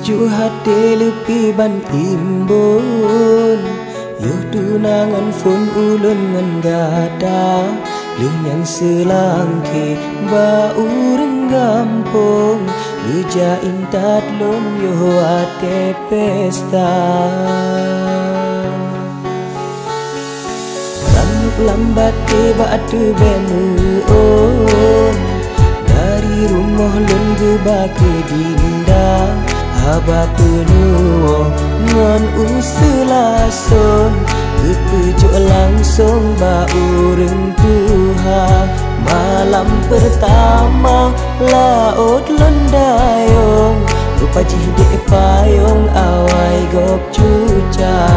Sejuk hati lepi ban imbun, yo tunangan fun ulun ngan gada, lenyang selangke bau renggampung, gejain tatlon yo ate pesta. Ranuk lambat tiba atu bemuon, dari rumah lun geba ke dinda. Haba penuh ngan uselason, kepejuk langsung bau reng Tuhan. Malam pertama laut lendayong, rupa jidek payung awai gok cucah.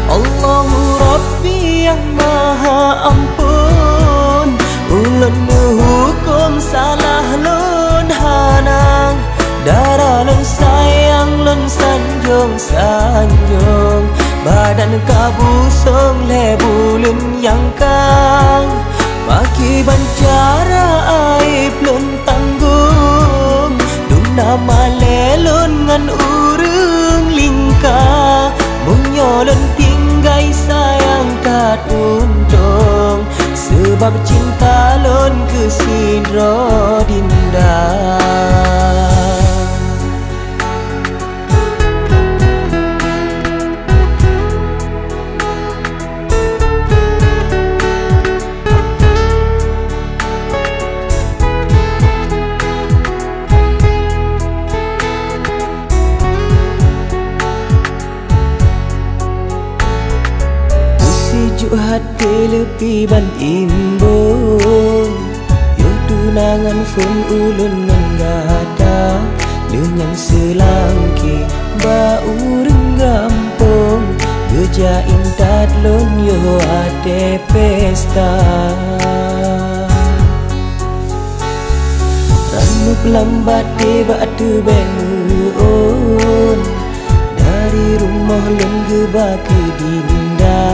Allahu Rabbi yang maha ampun, ulun hukum salah lun hanang, darah lun sayang lun sanjung, badan kabusong lebulun yang kang, maki bancara aib lun tanggung, duna malelun ngan urung lingkah, munyolun tinggai sayang kat untung, sebab cinta lon kesidro dinda. Sejuk hati lepi ban imbun, yo tunangan fun ulun ngan gada, lenyang selangke bau renggampung, gejain tatlon yo ate pesta. Ranuk lambat tiba atu bemuon, dari rumah lun geba ke dinda.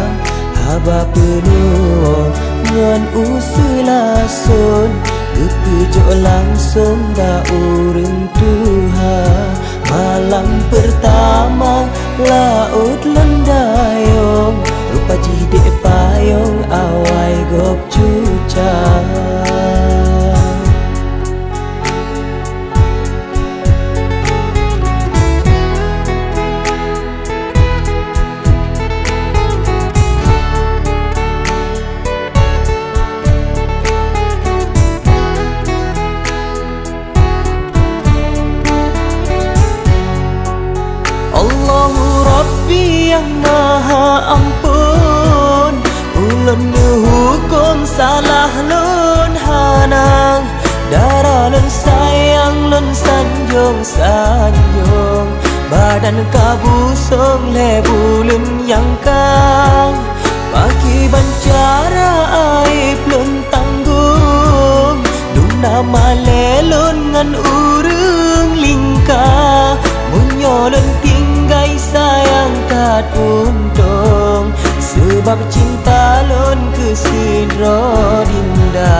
Haba penuh ngan uselason, kepejuk langsung bau reng Tuhan. Malam pertama laut lendayong, rupa jidek payung awai gok cucah. Allahu Rabbi yang maha ampun, ulun hukum salah lun hanang, darah lun sayang lun sanjung, badan kabusong lebulun yang kang, maki bancara aib lun tanggung, duna malelun ngan urung lingkah, munyolun tinggai sayang kat untung, sebab cinta lun kesidro dinda.